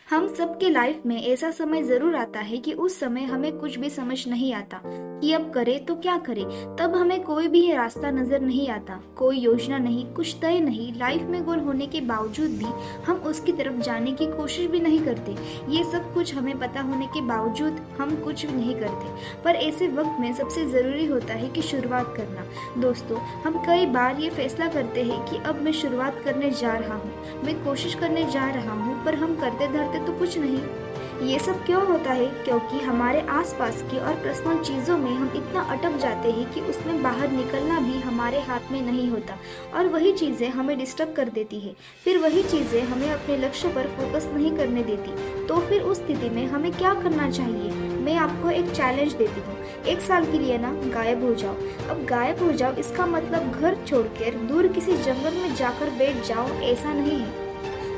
हम सबके लाइफ में ऐसा समय जरूर आता है कि उस समय हमें कुछ भी समझ नहीं आता कि अब करें तो क्या करें। तब हमें कोई भी रास्ता नजर नहीं आता, कोई योजना नहीं, कुछ तय नहीं। लाइफ में गोल होने के बावजूद भी हम उसकी तरफ जाने की कोशिश भी नहीं करते। ये सब कुछ हमें पता होने के बावजूद हम कुछ भी नहीं करते। पर ऐसे वक्त में सबसे जरूरी होता है कि शुरुआत करना। दोस्तों, हम कई बार ये फैसला करते हैं कि अब मैं शुरुआत करने जा रहा हूँ, मैं कोशिश करने जा रहा हूँ, पर हम करते धरते तो कुछ नहीं। ये सब क्यों होता है? क्योंकि हमारे आसपास की और पर्सनल चीज़ों में हम इतना अटक जाते हैं कि उसमें बाहर निकलना भी हमारे हाथ में नहीं होता, और वही चीज़ें हमें डिस्टर्ब कर देती है। फिर वही चीज़ें हमें अपने लक्ष्य पर फोकस नहीं करने देती। तो फिर उस स्थिति में हमें क्या करना चाहिए? मैं आपको एक चैलेंज देती हूँ। 1 साल के लिए ना गायब हो जाओ। अब गायब हो जाओ इसका मतलब घर छोड़कर दूर किसी जंगल में जाकर बैठ जाओ, ऐसा नहीं है।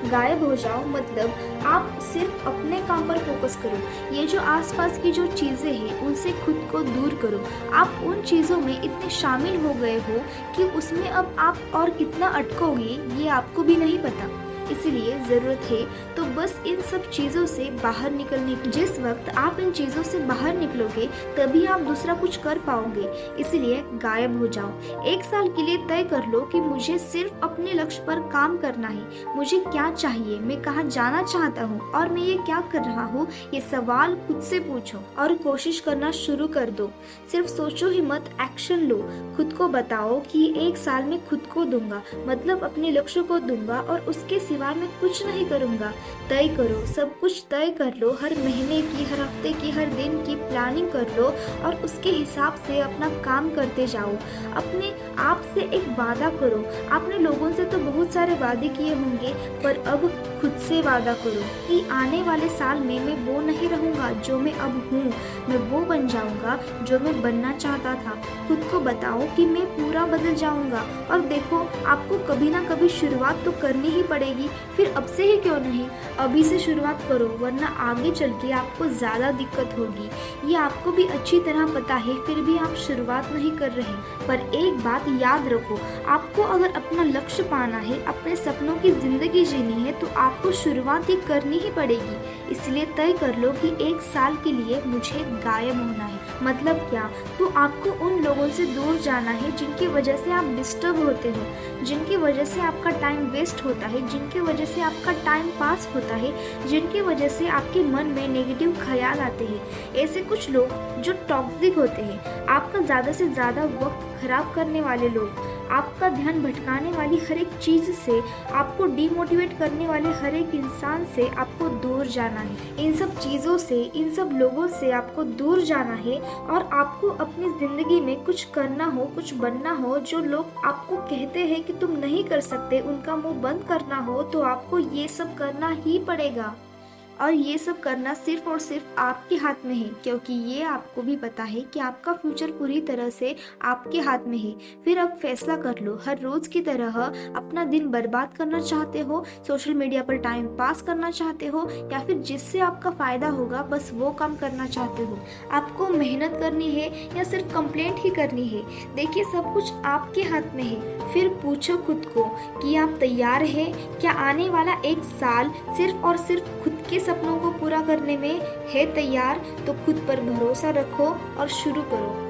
गायब हो जाओ मतलब आप सिर्फ अपने काम पर फोकस करो। ये जो आसपास की जो चीज़ें हैं उनसे खुद को दूर करो। आप उन चीज़ों में इतने शामिल हो गए हो कि उसमें अब आप और कितना अटकोगे ये आपको भी नहीं पता। इसलिए ज़रूरत है तो बस इन सब चीज़ों से बाहर निकलने की। जिस वक्त आप इन चीज़ों से बाहर निकलोगे तभी आप दूसरा कुछ कर पाओगे। इसलिए गायब हो जाओ। 1 साल के लिए तय कर लो कि मुझे सिर्फ अपने लक्ष्य पर काम करना है। मुझे क्या चाहिए, मैं कहाँ जाना चाहता हूँ और मैं ये क्या कर रहा हूँ, ये सवाल खुद से पूछो और कोशिश करना शुरू कर दो। सिर्फ सोचो ही मत, एक्शन लो। खुद को बताओ कि 1 साल में खुद को दूंगा, मतलब अपने लक्ष्य को दूंगा और उसके सिवा मैं कुछ नहीं करूंगा। तय करो, सब कुछ तय कर लो। हर महीने की, हर हफ्ते की, हर दिन की प्लानिंग कर लो और उसके हिसाब से अपना काम करते जाओ। अपने आप से एक वादा करो। आपने लोगों से तो बहुत सारे वादे किए होंगे, पर अब खुद से वादा करो कि आने वाले साल में मैं वो नहीं रहूंगा जो मैं अब हूँ, मैं वो बन जाऊंगा जो मैं बनना चाहता था। खुद को बताओ कि मैं पूरा बदल जाऊंगा। और देखो, आपको कभी ना कभी शुरुआत तो करनी ही पड़ेगी, फिर अब से ही क्यों नहीं। अभी से शुरुआत करो, वरना आगे चल के आपको ज़्यादा दिक्कत होगी। ये आपको भी अच्छी तरह पता है, फिर भी आप शुरुआत नहीं कर रहे। पर एक बात याद रखो, आपको अगर अपना लक्ष्य पाना है, अपने सपनों की ज़िंदगी जीनी है, तो आपको शुरुआत ही करनी ही पड़ेगी। इसलिए तय कर लो कि 1 साल के लिए मुझे गायब होना है। मतलब क्या? तो आपको उन लोगों से दूर जाना है जिनकी वजह से आप डिस्टर्ब होते हो, जिनकी वजह से आपका टाइम वेस्ट होता है, जिनकी वजह से आपका टाइम पास होता है, जिनकी वजह से आपके मन में नेगेटिव ख्याल आते हैं। ऐसे कुछ लोग जो टॉक्सिक होते हैं, आपका ज़्यादा से ज़्यादा वक्त खराब करने वाले लोग, आपका ध्यान भटकाने वाली हर एक चीज़ से, आपको डीमोटिवेट करने वाले हर एक इंसान से आपको दूर जाना है। इन सब चीज़ों से, इन सब लोगों से आपको दूर जाना है और आपको अपनी ज़िंदगी में कुछ करना हो, कुछ बनना हो। जो लोग आपको कहते हैं कि तुम नहीं कर सकते, उनका मुंह बंद करना हो, तो आपको ये सब करना ही पड़ेगा। और ये सब करना सिर्फ और सिर्फ आपके हाथ में है, क्योंकि ये आपको भी पता है कि आपका फ्यूचर पूरी तरह से आपके हाथ में है। फिर अब फैसला कर लो, हर रोज़ की तरह अपना दिन बर्बाद करना चाहते हो, सोशल मीडिया पर टाइम पास करना चाहते हो, या फिर जिससे आपका फ़ायदा होगा बस वो काम करना चाहते हो। आपको मेहनत करनी है या सिर्फ कंप्लेंट ही करनी है? देखिए, सब कुछ आपके हाथ में है। फिर पूछो खुद को कि आप तैयार हैं? क्या आने वाला 1 साल सिर्फ और सिर्फ खुद के सपनों को पूरा करने में है तैयार? तो खुद पर भरोसा रखो और शुरू करो।